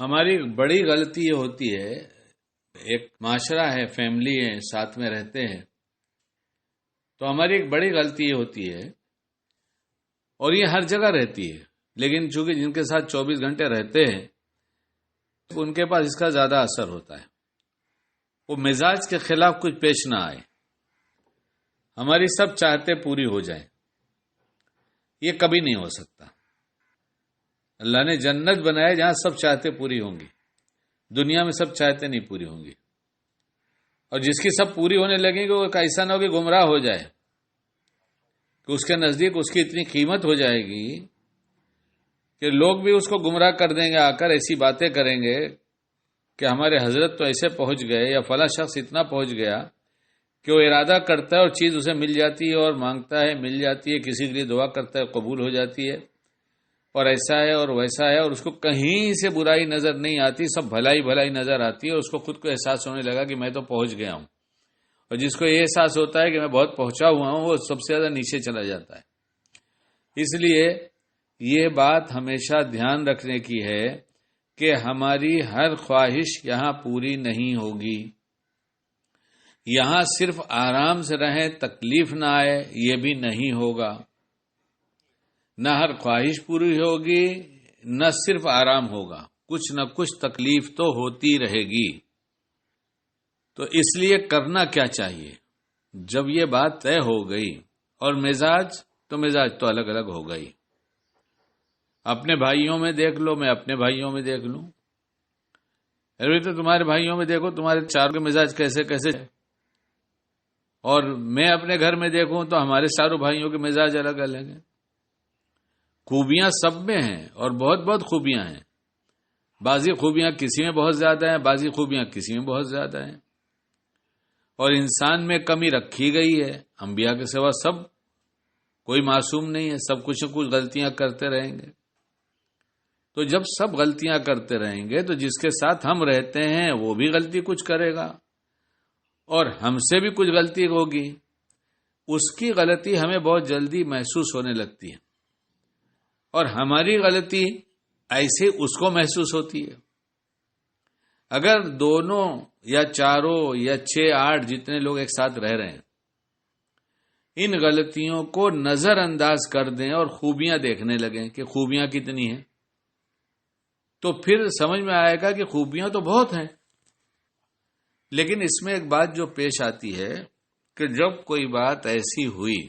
ہماری بڑی غلطی یہ ہوتی ہے، ایک معاشرہ ہے، فیملی ہے، ساتھ میں رہتے ہیں، تو ہماری ایک بڑی غلطی یہ ہوتی ہے، اور یہ ہر جگہ رہتی ہے، لیکن چونکہ جن کے ساتھ 24 گھنٹے رہتے ہیں ان کے پاس اس کا زیادہ اثر ہوتا ہے، وہ مزاج کے خلاف کچھ پیش نہ آئے، ہماری سب چاہتے پوری ہو جائیں، یہ کبھی نہیں ہو سکتا۔ اللہ نے جنت بنایا جہاں سب چاہتے پوری ہوں گی، دنیا میں سب چاہتے نہیں پوری ہوں گی، اور جس کی سب پوری ہونے لگیں گے وہ ایسا نہ ہو کہ گمراہ ہو جائے، کہ اس کے نزدیک اس کی اتنی قیمت ہو جائے گی کہ لوگ بھی اس کو گمراہ کر دیں گے، آ کر ایسی باتیں کریں گے کہ ہمارے حضرت تو ایسے پہنچ گئے، یا فلاں شخص اتنا پہنچ گیا کہ وہ ارادہ کرتا ہے اور چیز اسے مل جاتی ہے، اور مانگتا ہے مل جاتی ہے، کسی کے لیے دعا کرتا ہے قبول ہو جاتی ہے، اور ایسا ہے اور ویسا ہے، اور اس کو کہیں سے برائی نظر نہیں آتی، سب بھلائی بھلائی نظر آتی ہے، اور اس کو خود کو احساس ہونے لگا کہ میں تو پہنچ گیا ہوں، اور جس کو یہ احساس ہوتا ہے کہ میں بہت پہنچا ہوا ہوں، وہ سب سے زیادہ نیچے چلا جاتا ہے۔ اس لیے یہ بات ہمیشہ دھیان رکھنے کی ہے کہ ہماری ہر خواہش یہاں پوری نہیں ہوگی، یہاں صرف آرام سے رہیں، تکلیف نہ آئے، یہ بھی نہیں ہوگا، نہ ہر خواہش پوری ہوگی، نہ صرف آرام ہوگا، کچھ نہ کچھ تکلیف تو ہوتی رہے گی۔ تو اس لیے کرنا کیا چاہیے؟ جب یہ بات طے ہو گئی، اور مزاج تو الگ الگ ہو گئی، اپنے بھائیوں میں دیکھ لو، میں اپنے بھائیوں میں دیکھ لوں، ابھی تو تمہارے بھائیوں میں دیکھو، تمہارے چاروں کے مزاج کیسے کیسے، اور میں اپنے گھر میں دیکھوں تو ہمارے چاروں بھائیوں کے مزاج الگ الگ ہیں۔ خوبیاں سب میں ہیں، اور بہت بہت خوبیاں ہیں، بعضی خوبیاں کسی میں بہت زیادہ ہیں، بعضی خوبیاں کسی میں بہت زیادہ ہیں، اور انسان میں کمی رکھی گئی ہے، انبیاء کے سوا سب، کوئی معصوم نہیں ہے، سب کچھ نہ کچھ غلطیاں کرتے رہیں گے۔ تو جب سب غلطیاں کرتے رہیں گے تو جس کے ساتھ ہم رہتے ہیں وہ بھی غلطی کچھ کرے گا، اور ہم سے بھی کچھ غلطی ہوگی، اس کی غلطی ہمیں بہت جلدی محسوس ہونے لگتی ہے، اور ہماری غلطی ایسے اس کو محسوس ہوتی ہے۔ اگر دونوں یا چاروں یا 6-8 جتنے لوگ ایک ساتھ رہ رہے ہیں، ان غلطیوں کو نظر انداز کر دیں اور خوبیاں دیکھنے لگیں کہ خوبیاں کتنی ہیں، تو پھر سمجھ میں آئے گا کہ خوبیاں تو بہت ہیں، لیکن اس میں ایک بات جو پیش آتی ہے کہ جب کوئی بات ایسی ہوئی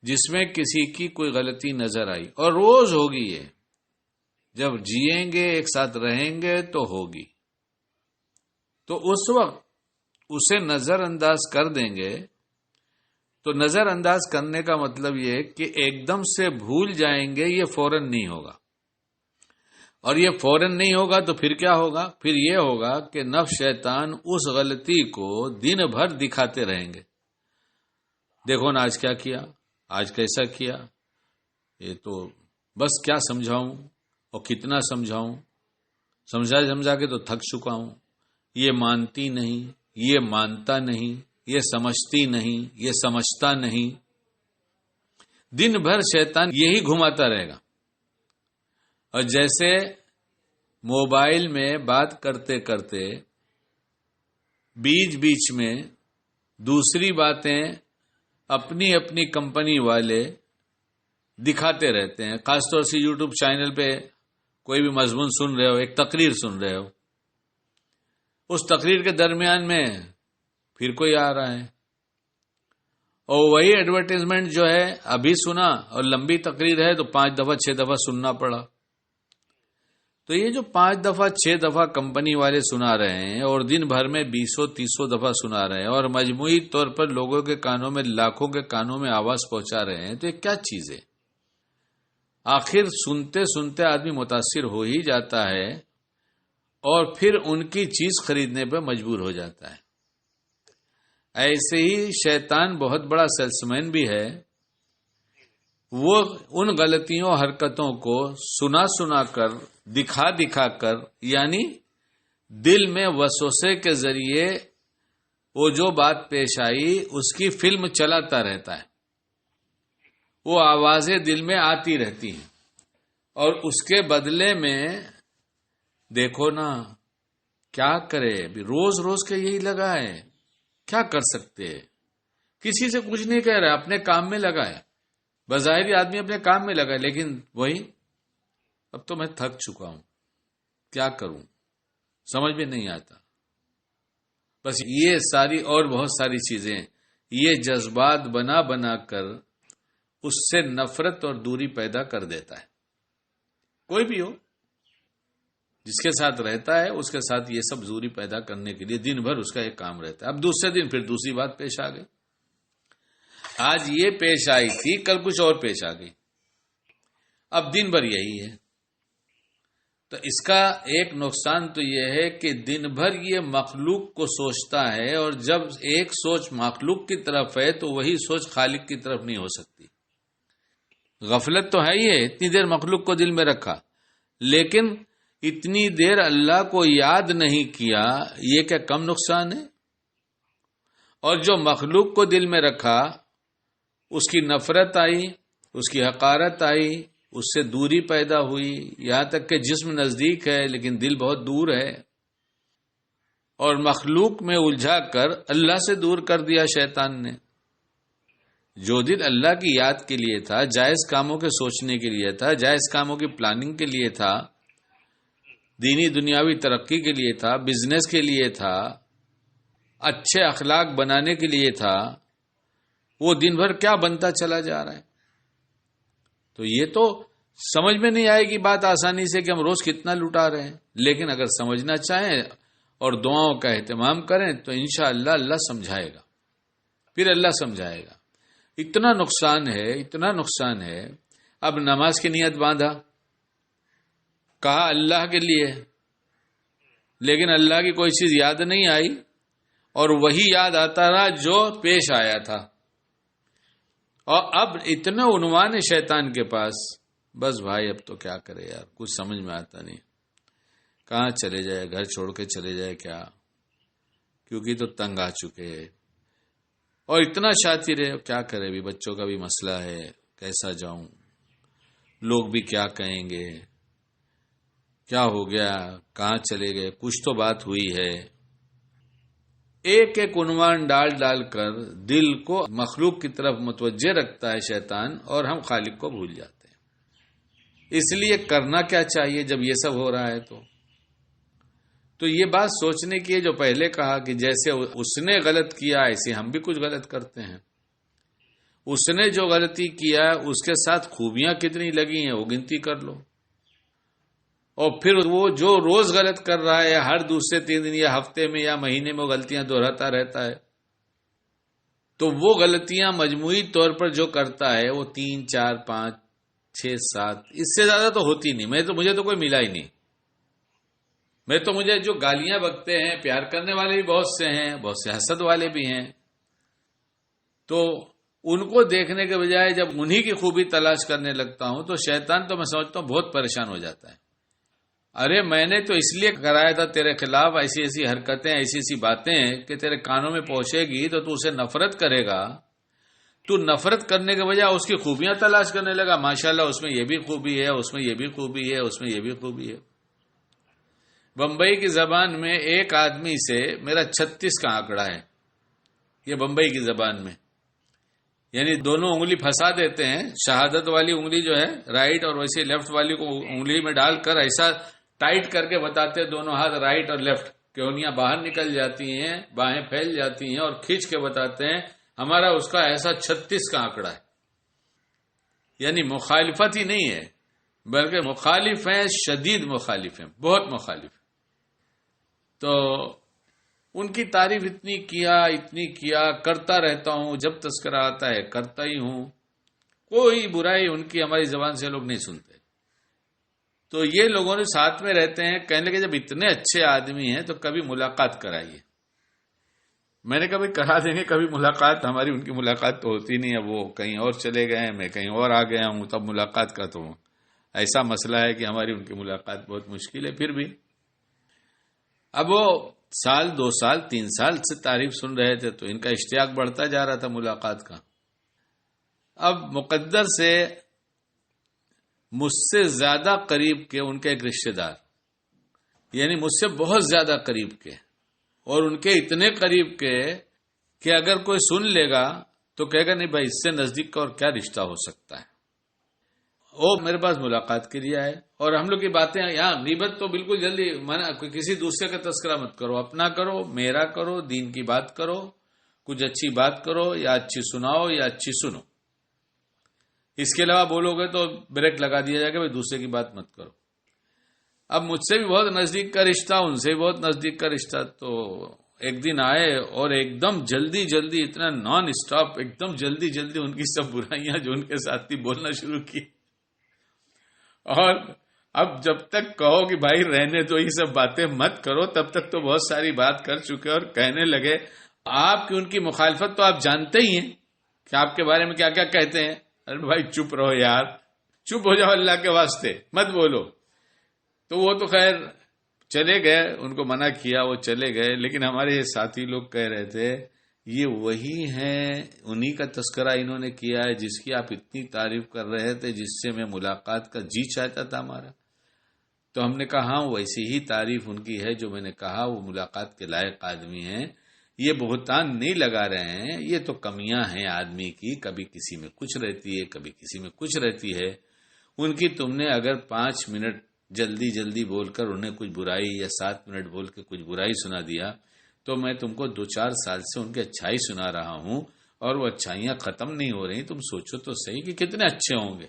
جس میں کسی کی کوئی غلطی نظر آئی، اور روز ہوگی، یہ جب جئیں گے ایک ساتھ رہیں گے تو ہوگی، تو اس وقت اسے نظر انداز کر دیں گے۔ تو نظر انداز کرنے کا مطلب یہ کہ ایک دم سے بھول جائیں گے، یہ فوراً نہیں ہوگا، اور یہ فوراً نہیں ہوگا تو پھر کیا ہوگا؟ پھر یہ ہوگا کہ نفس شیطان اس غلطی کو دن بھر دکھاتے رہیں گے، دیکھو نا آج کیا کیا، آج کیسا کیا، یہ تو بس کیا سمجھاؤں اور کتنا سمجھاؤں، سمجھا کے تو تھک چکا ہوں، یہ مانتی نہیں، یہ مانتا نہیں، یہ سمجھتی نہیں، یہ سمجھتا نہیں، دن بھر شیطان یہی گھماتا رہے گا۔ اور جیسے موبائل میں بات کرتے کرتے بیچ بیچ میں دوسری باتیں اپنی اپنی کمپنی والے دکھاتے رہتے ہیں، خاص طور سے یوٹیوب چینل پہ کوئی بھی مضمون سن رہے ہو، ایک تقریر سن رہے ہو، اس تقریر کے درمیان میں پھر کوئی آ رہا ہے، اور وہی ایڈورٹائزمنٹ جو ہے ابھی سنا، اور لمبی تقریر ہے تو 5 دفعہ 6 دفعہ سننا پڑا۔ تو یہ جو 5 دفعہ 6 دفعہ کمپنی والے سنا رہے ہیں، اور دن بھر میں 20-30 دفعہ سنا رہے ہیں، اور مجموعی طور پر لوگوں کے کانوں میں، لاکھوں کے کانوں میں آواز پہنچا رہے ہیں، تو یہ کیا چیز ہے؟ آخر سنتے سنتے آدمی متاثر ہو ہی جاتا ہے، اور پھر ان کی چیز خریدنے پہ مجبور ہو جاتا ہے۔ ایسے ہی شیطان بہت بڑا سیلسمین بھی ہے، وہ ان غلطیوں حرکتوں کو سنا سنا کر، دکھا کر، یعنی دل میں وسوسے کے ذریعے وہ جو بات پیش آئی اس کی فلم چلاتا رہتا ہے، وہ آوازیں دل میں آتی رہتی ہیں، اور اس کے بدلے میں دیکھو نا کیا کرے، ابھی روز روز کا یہی لگا ہے، کیا کر سکتے ہیں؟ کسی سے کچھ نہیں کہہ رہا، اپنے کام میں لگا ہے، بظاہر آدمی اپنے کام میں لگا ہے، لیکن وہی اب تو میں تھک چکا ہوں، کیا کروں، سمجھ میں نہیں آتا۔ بس یہ ساری اور بہت ساری چیزیں یہ جذبات بنا بنا کر اس سے نفرت اور دوری پیدا کر دیتا ہے۔ کوئی بھی ہو جس کے ساتھ رہتا ہے اس کے ساتھ یہ سب دوری پیدا کرنے کے لیے دن بھر اس کا ایک کام رہتا ہے۔ اب دوسرے دن پھر دوسری بات پیش آ گئی، آج یہ پیش آئی تھی، کل کچھ اور پیش آ گئی، اب دن بھر یہی ہے۔ تو اس کا ایک نقصان تو یہ ہے کہ دن بھر یہ مخلوق کو سوچتا ہے، اور جب ایک سوچ مخلوق کی طرف ہے تو وہی سوچ خالق کی طرف نہیں ہو سکتی۔ غفلت تو ہے ہی ہے، اتنی دیر مخلوق کو دل میں رکھا، لیکن اتنی دیر اللہ کو یاد نہیں کیا، یہ کیا کم نقصان ہے؟ اور جو مخلوق کو دل میں رکھا اس کی نفرت آئی، اس کی حقارت آئی، اس سے دوری پیدا ہوئی، یہاں تک کہ جسم نزدیک ہے لیکن دل بہت دور ہے، اور مخلوق میں الجھا کر اللہ سے دور کر دیا شیطان نے۔ جو دل اللہ کی یاد کے لیے تھا، جائز کاموں کے سوچنے کے لیے تھا، جائز کاموں کی پلاننگ کے لیے تھا، دینی دنیاوی ترقی کے لیے تھا، بزنس کے لیے تھا، اچھے اخلاق بنانے کے لیے تھا، وہ دن بھر کیا بنتا چلا جا رہا ہے؟ تو یہ تو سمجھ میں نہیں آئے گی بات آسانی سے کہ ہم روز کتنا لٹا رہے ہیں، لیکن اگر سمجھنا چاہیں اور دعاؤں کا اہتمام کریں تو انشاءاللہ اللہ سمجھائے گا، پھر اللہ سمجھائے گا۔ اتنا نقصان ہے، اتنا نقصان ہے۔ اب نماز کی نیت باندھا، کہا اللہ کے لیے، لیکن اللہ کی کوئی چیز یاد نہیں آئی، اور وہی یاد آتا رہا جو پیش آیا تھا، اور اب اتنا عنوان ہے شیطان کے پاس، بس بھائی اب تو کیا کرے یار، کچھ سمجھ میں آتا نہیں، کہاں چلے جائے، گھر چھوڑ کے چلے جائے کیا، کیونکہ تو تنگ آ چکے ہیں، اور اتنا شاطر ہے، کیا کرے، بھی بچوں کا بھی مسئلہ ہے، کیسا جاؤں، لوگ بھی کیا کہیں گے، کیا ہو گیا، کہاں چلے گئے، کچھ تو بات ہوئی ہے۔ ایک ایک عنوان ڈال ڈال کر دل کو مخلوق کی طرف متوجہ رکھتا ہے شیطان، اور ہم خالق کو بھول جاتے ہیں۔ اس لیے کرنا کیا چاہیے جب یہ سب ہو رہا ہے؟ تو یہ بات سوچنے کی ہے جو پہلے کہا کہ جیسے اس نے غلط کیا ایسے ہم بھی کچھ غلط کرتے ہیں۔ اس نے جو غلطی کیا اس کے ساتھ خوبیاں کتنی لگی ہیں وہ گنتی کر لو، اور پھر وہ جو روز غلط کر رہا ہے، ہر دوسرے 3 دن یا ہفتے میں یا مہینے میں غلطیاں دہراتا رہتا ہے، تو وہ غلطیاں مجموعی طور پر جو کرتا ہے وہ 3 4 5 6 7 اس سے زیادہ تو ہوتی نہیں۔ مجھے تو کوئی ملا ہی نہیں، مجھے جو گالیاں بکتے ہیں، پیار کرنے والے بھی بہت سے ہیں، بہت سے حسد والے بھی ہیں، تو ان کو دیکھنے کے بجائے جب انہی کی خوبی تلاش کرنے لگتا ہوں تو شیطان تو میں سمجھتا ہوں بہت پریشان ہو جاتا ہے۔ ارے میں نے تو اس لیے کرایا تھا تیرے خلاف ایسی ایسی حرکتیں، ایسی ایسی باتیں کہ تیرے کانوں میں پہنچے گی تو تو اسے نفرت کرے گا، تو نفرت کرنے کے بجائے اس کی خوبیاں تلاش کرنے لگا، ماشاءاللہ اس میں یہ بھی خوبی ہے، اس میں یہ بھی خوبی ہے، اس میں یہ بھی خوبی ہے۔ بمبئی کی زبان میں ایک آدمی سے میرا 36 کا آنکڑا ہے، یہ بمبئی کی زبان میں، یعنی دونوں انگلی پھنسا دیتے ہیں، شہادت والی انگلی جو ہے رائٹ اور ویسے لیفٹ والی کو انگلی میں ڈال کر ایسا ٹائٹ کر کے بتاتے ہیں دونوں ہاتھ رائٹ اور لیفٹ کہ انگلیاں باہر نکل جاتی ہیں، باہیں پھیل جاتی ہیں، اور کھینچ کے بتاتے ہیں ہمارا اس کا ایسا 36 کا آنکڑا ہے۔ یعنی مخالفت ہی نہیں ہے بلکہ مخالف ہیں، شدید مخالف ہیں، بہت مخالف ہیں۔ تو ان کی تعریف اتنی کیا کرتا رہتا ہوں، جب تذکرہ آتا ہے کرتا ہی ہوں، کوئی برائی ان کی ہماری زبان سے لوگ نہیں سنتے۔ تو یہ لوگوں نے ساتھ میں رہتے ہیں، کہنے لگے جب اتنے اچھے آدمی ہیں تو کبھی ملاقات کرائیے۔ میں نے کبھی کرا دیں گے، کبھی ملاقات، ہماری ان کی ملاقات تو ہوتی نہیں ہے، وہ کہیں اور چلے گئے ہیں، میں کہیں اور آ گیا ہوں، تب ملاقات کا تو ایسا مسئلہ ہے کہ ہماری ان کی ملاقات بہت مشکل ہے۔ پھر بھی اب وہ 1 2 سال 3 سال سے تعریف سن رہے تھے تو ان کا اشتیاق بڑھتا جا رہا تھا ملاقات کا۔ اب مقدر سے مجھ سے زیادہ قریب کے ان کے ایک رشتہ دار یعنی مجھ سے بہت زیادہ قریب کے، اور ان کے اتنے قریب کے کہ اگر کوئی سن لے گا تو کہے گا نہیں بھائی اس سے نزدیک کا اور کیا رشتہ ہو سکتا ہے، وہ میرے پاس ملاقات کے لیے آئے، اور ہم لوگ کی باتیں یہاں غیبت تو بالکل جلدی منع، کسی دوسرے کا تذکرہ مت کرو، اپنا کرو، میرا کرو، دین کی بات کرو، کچھ اچھی بات کرو یا اچھی سناؤ یا اچھی سنو، اس کے علاوہ بولو گے تو بریک لگا دیا جائے گا بھائی دوسرے کی بات مت کرو۔ اب مجھ سے بھی بہت نزدیک کا رشتہ، ان سے بھی بہت نزدیک کا رشتہ، تو ایک دن آئے اور ایک دم جلدی جلدی اتنا نان اسٹاپ ایک دم جلدی جلدی ان کی سب برائیاں جو ان کے ساتھ تھی بولنا شروع کی، اور اب جب تک کہو کہ بھائی رہنے دو یہ سب باتیں مت کرو، تب تک تو بہت ساری بات کر چکے، اور کہنے لگے آپ کی ان کی مخالفت تو آپ جانتے ہی ہیں کہ آپ کے بارے میں کیا کیا کہتے ہیں۔ ارے بھائی چپ رہو یار، چپ ہو جاؤ اللہ کے واسطے، مت بولو۔ تو وہ تو خیر چلے گئے، ان کو منع کیا وہ چلے گئے، لیکن ہمارے یہ ساتھی لوگ کہہ رہے تھے یہ وہی ہیں، انہی کا تذکرہ انہوں نے کیا ہے جس کی آپ اتنی تعریف کر رہے تھے، جس سے میں ملاقات کا جی چاہتا تھا ہمارا۔ تو ہم نے کہا ہاں ویسی ہی تعریف ان کی ہے جو میں نے کہا، وہ ملاقات کے لائق آدمی ہیں، یہ بہتان نہیں لگا رہے ہیں، یہ تو کمیاں ہیں آدمی کی، کبھی کسی میں کچھ رہتی ہے کبھی کسی میں کچھ رہتی ہے، ان کی تم نے اگر 5 منٹ جلدی جلدی بول کر انہیں کچھ برائی یا 7 منٹ بول کے کچھ برائی سنا دیا تو میں تم کو 2-4 سال سے ان کی اچھائی سنا رہا ہوں، اور وہ اچھائیاں ختم نہیں ہو رہی، تم سوچو تو صحیح کہ کتنے اچھے ہوں گے۔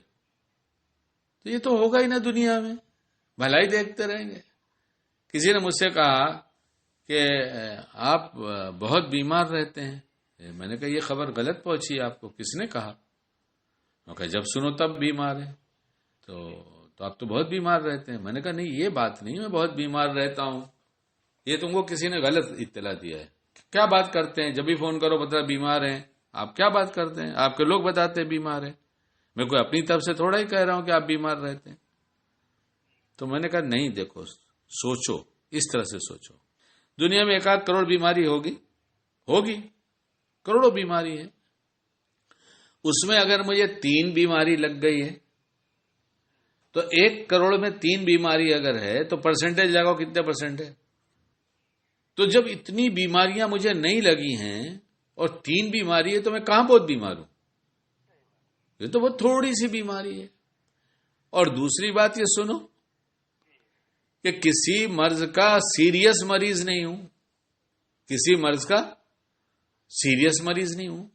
تو یہ تو ہوگا ہی نا، دنیا میں بھلائی دیکھتے رہیں گے۔ کسی نے مجھ سے کہا کہ آپ بہت بیمار رہتے ہیں، میں نے کہا یہ خبر غلط پہنچی آپ کو، کس نے کہا؟ میں کہا جب سنو تب بیمار ہے، تو آپ تو بہت بیمار رہتے ہیں۔ میں نے کہا نہیں یہ بات نہیں، میں بہت بیمار رہتا ہوں، یہ تم کو کسی نے غلط اطلاع دیا ہے۔ کیا بات کرتے ہیں، جب بھی فون کرو بتا بیمار ہیں، آپ کیا بات کرتے ہیں، آپ کے لوگ بتاتے ہیں بیمار ہیں، میں کوئی اپنی طرف سے تھوڑا ہی کہہ رہا ہوں کہ آپ بیمار رہتے ہیں۔ تو میں نے کہا نہیں دیکھو، سوچو، اس طرح سے سوچو، دنیا میں 1-8 کروڑ بیماری ہوگی، کروڑوں بیماری ہے، اس میں اگر مجھے 3 بیماری لگ گئی ہے تو 1 کروڑ میں 3 بیماری اگر ہے تو پرسنٹیج لگاؤ کتنے پرسنٹ ہے۔ تو جب اتنی بیماریاں مجھے نہیں لگی ہیں اور 3 بیماری ہے تو میں کہاں بہت بیمار ہوں، یہ تو بہت تھوڑی سی بیماری ہے۔ اور دوسری بات یہ سنو کہ کسی مرض کا سیریس مریض نہیں ہوں، کسی مرض کا سیریس مریض نہیں ہوں،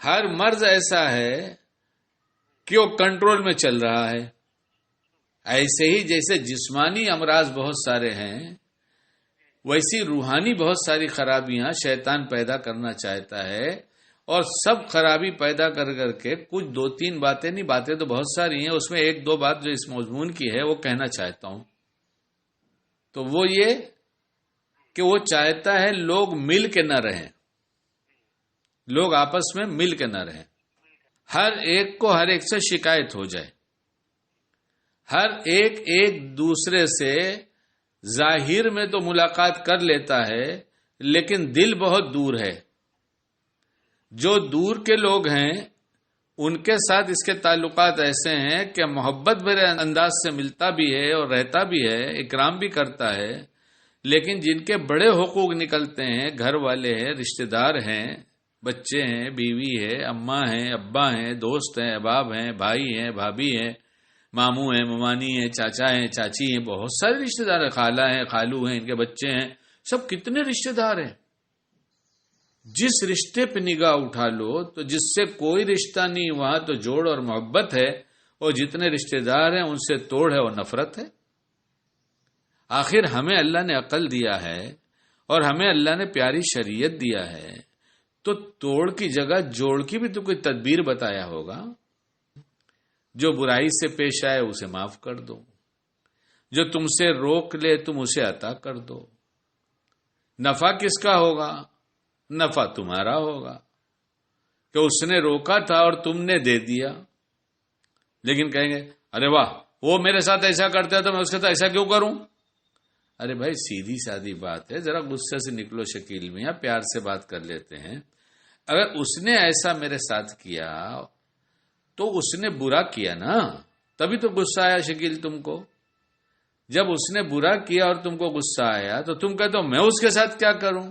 ہر مرض ایسا ہے کہ وہ کنٹرول میں چل رہا ہے۔ ایسے ہی جیسے جسمانی امراض بہت سارے ہیں، ویسی روحانی بہت ساری خرابیاں شیطان پیدا کرنا چاہتا ہے، اور سب خرابی پیدا کر کے کچھ 2-3 باتیں نہیں، باتیں تو بہت ساری ہیں، اس میں 1-2 بات جو اس مضمون کی ہے وہ کہنا چاہتا ہوں۔ تو وہ یہ کہ وہ چاہتا ہے لوگ مل کے نہ رہیں، لوگ آپس میں مل کے نہ رہیں، ہر ایک کو ہر ایک سے شکایت ہو جائے، ہر ایک دوسرے سے ظاہر میں تو ملاقات کر لیتا ہے لیکن دل بہت دور ہے۔ جو دور کے لوگ ہیں ان کے ساتھ اس کے تعلقات ایسے ہیں کہ محبت بھرے انداز سے ملتا بھی ہے اور رہتا بھی ہے، اکرام بھی کرتا ہے، لیکن جن کے بڑے حقوق نکلتے ہیں، گھر والے ہیں، رشتہ دار ہیں، بچے ہیں، بیوی ہے، اماں ہیں، ابا ہیں، دوست ہیں، احباب ہیں، بھائی ہیں، بھابھی ہیں، ماموں ہیں، ممانی ہیں، چاچا ہیں، چاچی ہیں، بہت سارے رشتہ دار ہیں، خالہ ہیں، خالو ہیں، ان کے بچے ہیں، سب کتنے رشتہ دار ہیں۔ جس رشتے پہ نگاہ اٹھا لو تو جس سے کوئی رشتہ نہیں وہاں تو جوڑ اور محبت ہے، اور جتنے رشتہ دار ہیں ان سے توڑ ہے اور نفرت ہے۔ آخر ہمیں اللہ نے عقل دیا ہے اور ہمیں اللہ نے پیاری شریعت دیا ہے، تو توڑ کی جگہ جوڑ کی بھی تو کوئی تدبیر بتایا ہوگا۔ جو برائی سے پیش آئے اسے معاف کر دو، جو تم سے روک لے تم اسے عطا کر دو۔ نفع کس کا ہوگا؟ نفع تمہارا ہوگا کہ اس نے روکا تھا اور تم نے دے دیا۔ لیکن کہیں گے ارے واہ وہ میرے ساتھ ایسا کرتا ہے تو میں اس کے ساتھ ایسا کیوں کروں؟ ارے بھائی سیدھی سادی بات ہے، ذرا غصے سے نکلو شکیل میں، یا پیار سے بات کر لیتے ہیں۔ اگر اس نے ایسا میرے ساتھ کیا تو اس نے برا کیا نا، تبھی تو غصہ آیا شکیل تم کو۔ جب اس نے برا کیا اور تم کو غصہ آیا تو تم کہتے ہو میں اس کے ساتھ کیا کروں؟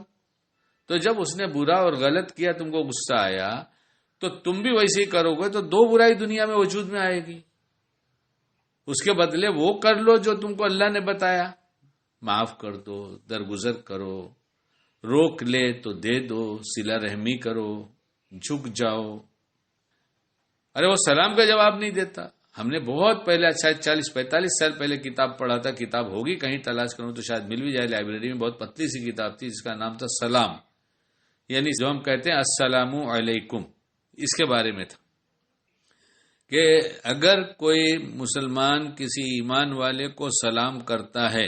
تو جب اس نے برا اور غلط کیا تم کو غصہ آیا تو تم بھی ویسے ہی کرو گے، تو دو برائی دنیا میں وجود میں آئے گی۔ اس کے بدلے وہ کر لو جو تم کو اللہ نے بتایا، معاف کر دو، درگزر کرو، روک لے تو دے دو، صلہ رحمی کرو، جھک جاؤ۔ ارے وہ سلام کا جواب نہیں دیتا۔ ہم نے بہت پہلے، شاید 40-45 سال پہلے کتاب پڑھا تھا، کتاب ہوگی کہیں تلاش کروں تو شاید مل بھی جائے، لائبریری میں بہت پتلی سی کتاب تھی جس کا نام تھا سلام، یعنی جو ہم کہتے ہیں السلام علیکم، اس کے بارے میں تھا کہ اگر کوئی مسلمان کسی ایمان والے کو سلام کرتا ہے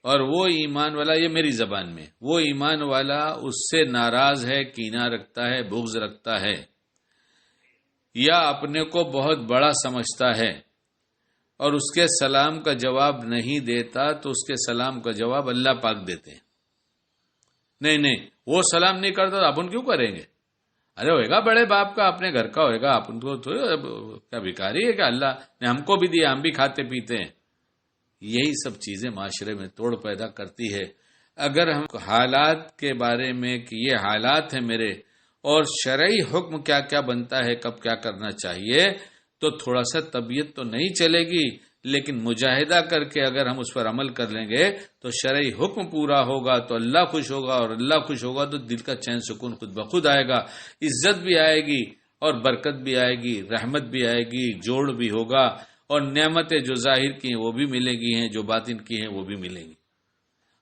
اور وہ ایمان والا، یہ میری زبان میں، وہ ایمان والا اس سے ناراض ہے، کینہ رکھتا ہے، بغض رکھتا ہے، یا اپنے کو بہت بڑا سمجھتا ہے اور اس کے سلام کا جواب نہیں دیتا، تو اس کے سلام کا جواب اللہ پاک دیتے ہیں۔ نہیں وہ سلام نہیں کرتا تو اپن کیوں کریں گے؟ ارے ہوئے گا بڑے باپ کا، اپنے گھر کا ہوئے گا، اپن کو تو کیا بھکاری ہے کہ اللہ نے ہم کو بھی دیا، ہم بھی کھاتے پیتے ہیں۔ یہی سب چیزیں معاشرے میں توڑ پیدا کرتی ہے۔ اگر ہم حالات کے بارے میں کہ یہ حالات ہیں میرے، اور شرعی حکم کیا کیا بنتا ہے، کب کیا کرنا چاہیے، تو تھوڑا سا طبیعت تو نہیں چلے گی، لیکن مجاہدہ کر کے اگر ہم اس پر عمل کر لیں گے تو شرعی حکم پورا ہوگا تو اللہ خوش ہوگا، اور اللہ خوش ہوگا تو دل کا چین سکون خود بخود آئے گا، عزت بھی آئے گی اور برکت بھی آئے گی، رحمت بھی آئے گی، جوڑ بھی ہوگا، اور نعمتیں جو ظاہر کی ہیں وہ بھی ملے گی ہیں، جو باطن کی ہیں وہ بھی ملیں گی۔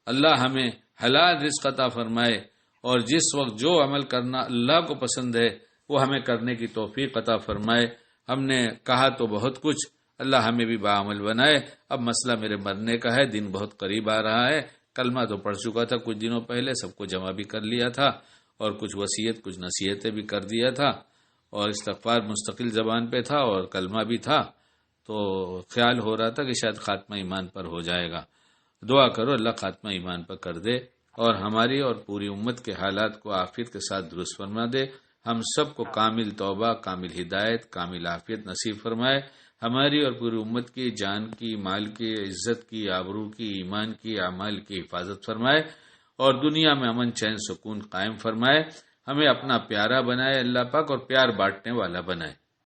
اللہ ہمیں حلال رزق عطا فرمائے، اور جس وقت جو عمل کرنا اللہ کو پسند ہے وہ ہمیں کرنے کی توفیق عطا فرمائے۔ ہم نے کہا تو بہت کچھ، اللہ ہمیں بھی باعمل بنائے۔ اب مسئلہ میرے مرنے کا ہے، دن بہت قریب آ رہا ہے۔ کلمہ تو پڑھ چکا تھا کچھ دنوں پہلے، سب کو جمع بھی کر لیا تھا، اور کچھ وصیت، کچھ نصیحتیں بھی کر دیا تھا، اور استغفار مستقل زبان پہ تھا اور کلمہ بھی تھا، تو خیال ہو رہا تھا کہ شاید خاتمہ ایمان پر ہو جائے گا۔ دعا کرو اللہ خاتمہ ایمان پر کر دے، اور ہماری اور پوری امت کے حالات کو عافیت کے ساتھ درست فرما دے، ہم سب کو کامل توبہ، کامل ہدایت، کامل عافیت نصیب فرمائے، ہماری اور پوری امت کی جان کی، مال کی، عزت کی، آبرو کی، ایمان کی، اعمال کی حفاظت فرمائے، اور دنیا میں امن چین سکون قائم فرمائے، ہمیں اپنا پیارا بنائے اللہ پاک، اور پیار بانٹنے والا بنائے۔